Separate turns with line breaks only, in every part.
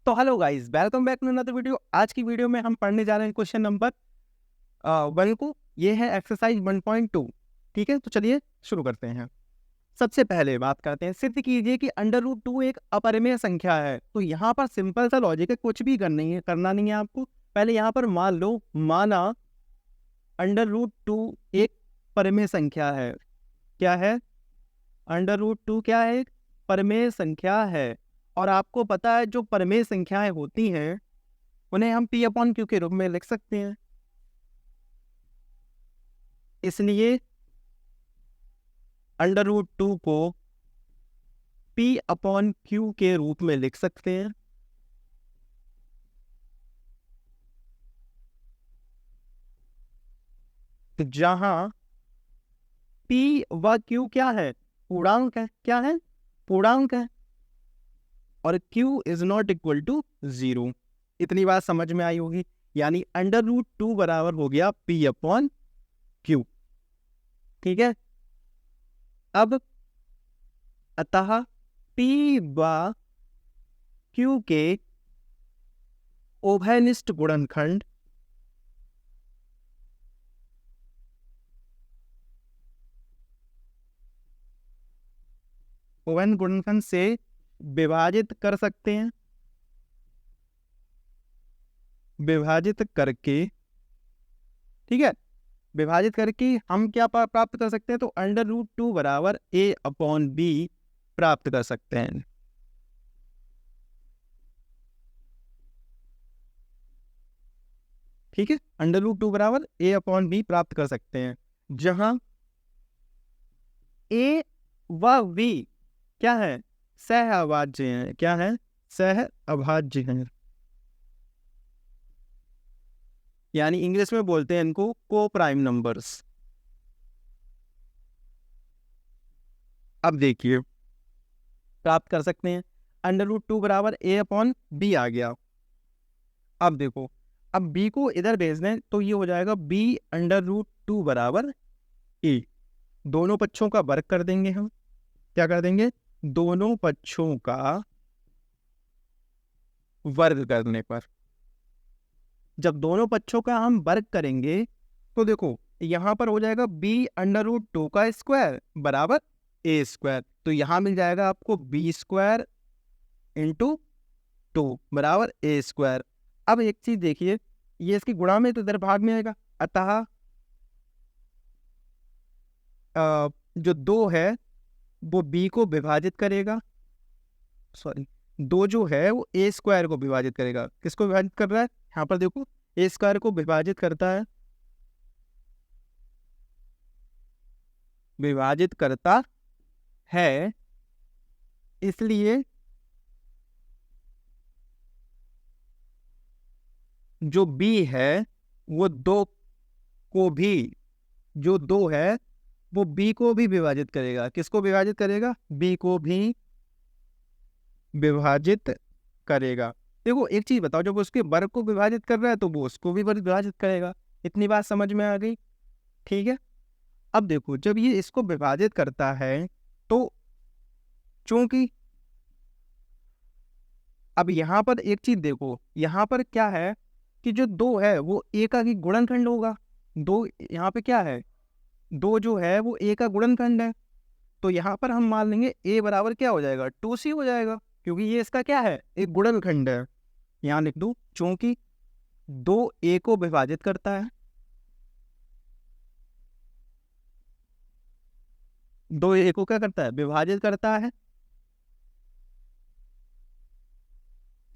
तो hello guys, welcome back to another video. आज की वीडियो में हम पढ़ने जा रहे हैं क्वेश्चन नंबर 1 को। ये है एक्सरसाइज 1.2। ठीक है, तो चलिए शुरू करते हैं। सबसे पहले बात करते हैं, सिद्ध कीजिए कि अंडर रूट 2 एक अपरिमेय संख्या है। तो यहाँ पर सिंपल सा लॉजिक है, कुछ भी करना नहीं है आपको। पहले यहाँ पर मान लो, माना अंडर रूट 2 एक परिमेय संख्या है। क्या है? अंडर रूट 2 क्या है? एक परिमेय संख्या है। और आपको पता है जो परिमेय संख्याएं होती हैं उन्हें हम पी अपॉन क्यू के रूप में लिख सकते हैं। इसलिए अंडर रूट 2 को पी अपॉन क्यू के रूप में लिख सकते हैं। तो जहां पी व क्यू क्या है? पूर्णांक है। क्या है? पूर्णांक है। और Q is not equal to 0। इतनी बात समझ में आई होगी। यानी अंडर रूट 2 बराबर हो गया पी अपॉन क्यू। ठीक है। अब अतः पी व क्यू के उभयनिष्ठ गुणनखंड उभयनिष्ठ गुणनखंड से विभाजित कर सकते हैं। विभाजित करके, ठीक है, विभाजित करके हम क्या प्राप्त कर सकते हैं? तो अंडर रूट 2 बराबर ए अपॉन बी प्राप्त कर सकते हैं। ठीक है, अंडर रूट 2 बराबर ए अपॉन बी प्राप्त कर सकते हैं, जहां ए व बी क्या है? सह अभाज्य हैं। क्या है? सह अभाज्य हैं। यानी इंग्लिश में बोलते हैं इनको को प्राइम नंबर्स। अब देखिए, प्राप्त कर सकते हैं। अंडर रूट 2 बराबर ए अपॉन बी आ गया। अब देखो, अब बी को इधर भेज दें तो ये हो जाएगा बी अंडर रूट 2 बराबर ए। दोनों पक्षों का वर्ग कर देंगे हम। क्या कर देंगे? दोनों पक्षों का वर्ग करने पर, जब दोनों पक्षों का हम वर्ग करेंगे तो देखो यहां पर हो जाएगा बी अंडर रूट 2 का स्क्वायर बराबर ए स्क्वायर। तो यहां मिल जाएगा आपको बी स्क्वायर इंटू 2 बराबर ए स्क्वायर। अब एक चीज देखिए, ये इसकी गुणा में तो इधर भाग में आएगा। अतः जो 2 है वो बी को विभाजित करेगा। सॉरी, 2 जो है वो ए स्क्वायर को विभाजित करेगा। किसको विभाजित कर रहा है? यहाँ पर देखो, ए स्क्वायर को विभाजित करता है। विभाजित करता है, इसलिए जो बी है वो 2 को भी, जो 2 है वो बी को भी विभाजित करेगा। किसको विभाजित करेगा? बी को भी विभाजित करेगा। देखो एक चीज बताओ, जब उसके वर्ग को विभाजित कर रहा है तो वो उसको भी विभाजित करेगा। इतनी बात समझ में आ गई? ठीक है। अब देखो, जब ये इसको विभाजित करता है तो चूंकि अब यहां पर एक चीज देखो, यहां पर क्या है कि जो 2 है वो ए का ही गुणनखंड होगा। 2 यहाँ पे क्या है? 2 जो है वो ए का गुणनखंड है। तो यहाँ पर हम मान लेंगे ए बराबर क्या हो जाएगा? 2c हो जाएगा, क्योंकि ये इसका क्या है? एक गुणनखंड है। यहाँ लिख दूं, चूंकि 2 ए को विभाजित करता है, 2 ए को क्या करता है? विभाजित करता है।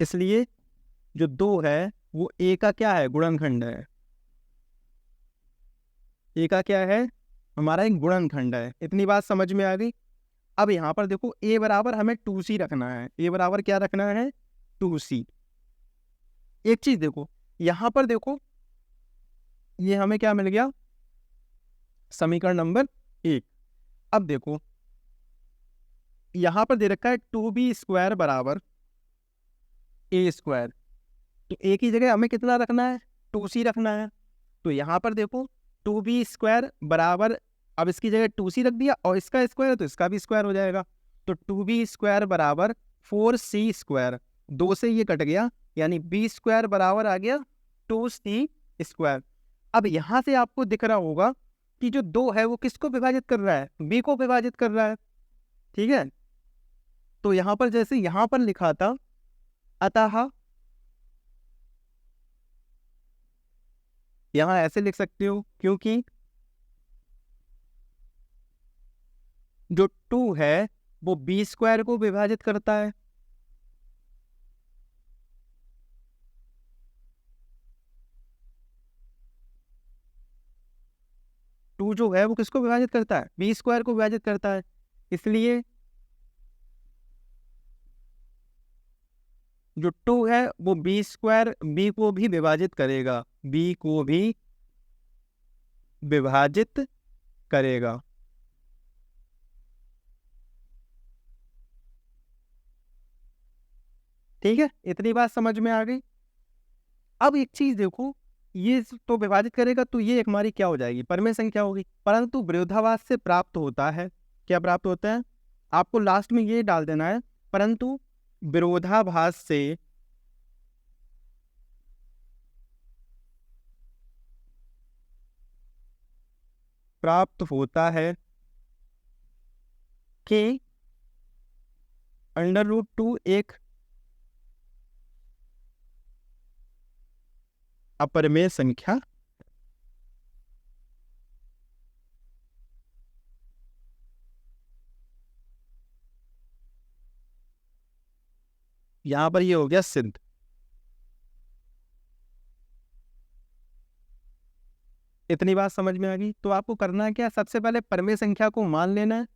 इसलिए जो 2 है वो ए का क्या है? गुणनखंड है। ए का क्या है? हमारा एक गुणनखंड है। इतनी बात समझ में आ गई? अब यहाँ पर देखो, ए बराबर हमें 2c रखना है। ए बराबर क्या रखना है? 2c। एक चीज देखो, यहाँ पर देखो, ये हमें क्या मिल गया? समीकरण नंबर 1। अब देखो, यहाँ पर दे रखा है 2b स्क्वायर बराबर ए स्क्वायर। तो ए की जगह हमें कितना रखना है? 2c रखना है। तो यहाँ पर देखो, 2b स्क्वायर बराबर, अब इसकी जगह 2c रख दिया और इसका स्क्वायर है तो इसका भी स्क्वायर हो जाएगा। तो 2b स्क्वायर बराबर 4c स्क्वायर। 2 से ये कट गया, यानी बी स्क्वायर बराबर आ गया 2c स्क्वायर। अब यहाँ से आपको दिख रहा होगा कि जो 2 है वो किसको विभाजित कर रहा है, बी को विभाजित कर रहा है, ठीक है। तो यहाँ पर जैसे यहाँ पर लिखा था अतः, यहाँ ऐसे लिख सकते हो क्योंकि जो 2 है वो बी स्क्वायर को विभाजित करता है, टू जो है वो किसको विभाजित करता है, बी स्क्वायर को विभाजित करता है, इसलिए जो 2 है वो बी स्क्वायर बी को भी विभाजित करेगा, बी को भी विभाजित करेगा। ठीक है, इतनी बात समझ में आ गई। अब एक चीज देखो, ये तो विभाजित करेगा तो ये हमारी क्या हो जाएगी, परमेय संख्या होगी, परंतु विरोधाभास से प्राप्त होता है, क्या प्राप्त होता है, आपको लास्ट में ये डाल देना है, परंतु विरोधाभास से प्राप्त होता है कि √2 एक अपरिमेय संख्या यहां पर ये हो गया सिद्ध। इतनी बात समझ में आ गई। तो आपको करना है क्या, सबसे पहले परमेय संख्या को मान लेना है,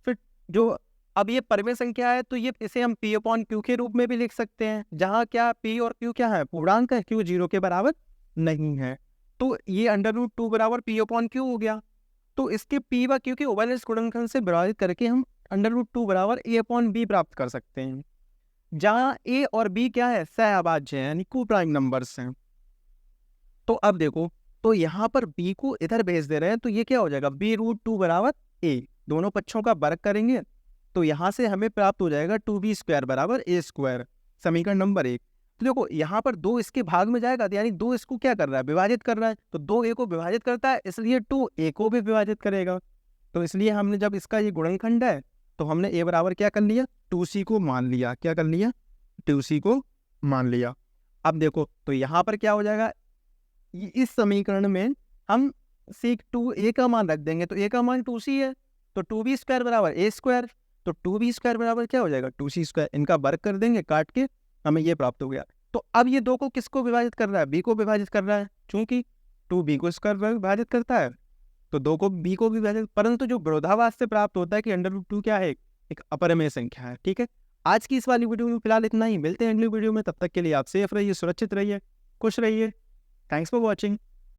फिर जो अब ये परमेय संख्या है तो ये इसे हम p अपॉन क्यू के रूप में भी लिख सकते हैं, जहां क्या p और q क्या है, पूर्णांक है, q 0 के बराबर नहीं है, तो ये √2 बराबर p अपॉन क्यू हो गया। तो इसके p व q के उभयनिष्ठ गुणनखंड से विभाजित करके हम √2 बराबर a अपॉन b प्राप्त कर सकते हैं, जहां a और b क्या है, सहअभाज्य है, यानी को प्राइम नंबर्स हैं। तो अब देखो, तो यहाँ पर b को इधर भेज दे रहे हैं, तो ये क्या हो जाएगा, b√2 बराबर a, दोनों पक्षों का वर्ग करेंगे तो यहाँ से हमें प्राप्त हो जाएगा 2b स्क्वायर बराबर a स्क्वायर, समीकरण नंबर 1। तो देखो यहाँ पर 2 इसके भाग में जाएगा, तो यानी 2 इसको क्या कर रहा है, विभाजित कर रहा है, तो 2 a को विभाजित करता है, इसलिए 2 a को भी विभाजित करेगा। तो इसलिए हमने जब इसका ये गुणनखंड है तो हमने a बराबर क्या कर लिया, 2c को मान लिया, क्या कर लिया, 2c को मान लिया। अब देखो तो यहाँ पर क्या हो जाएगा, इस समीकरण में हम सीक 2a का मान रख देंगे, तो a का मान 2c है, तो 2b स्क्वायर बराबर a स्क्वायर, तो 2b स्क्वायर बराबर क्या हो जाएगा, 2c स्क्वायर, इनका वर्ग कर देंगे काट के, हमें ये प्राप्त हो गया। तो अब ये 2 को किसको विभाजित कर रहा है, b को विभाजित कर रहा है, चूंकि 2b को स्क्वायर विभाजित करता है तो 2 को b को भी विभाजित, परंतु जो विरोधाभास से प्राप्त होता है कि √2 क्या है, एक अपरिमेय संख्या है। ठीक है, आज की इस वाली वीडियो में फिलहाल इतना ही, मिलते हैं अगली वीडियो में, तब तक के लिए आप सेफ रहिए, सुरक्षित रहिए, खुश रहिए। Thanks for watching.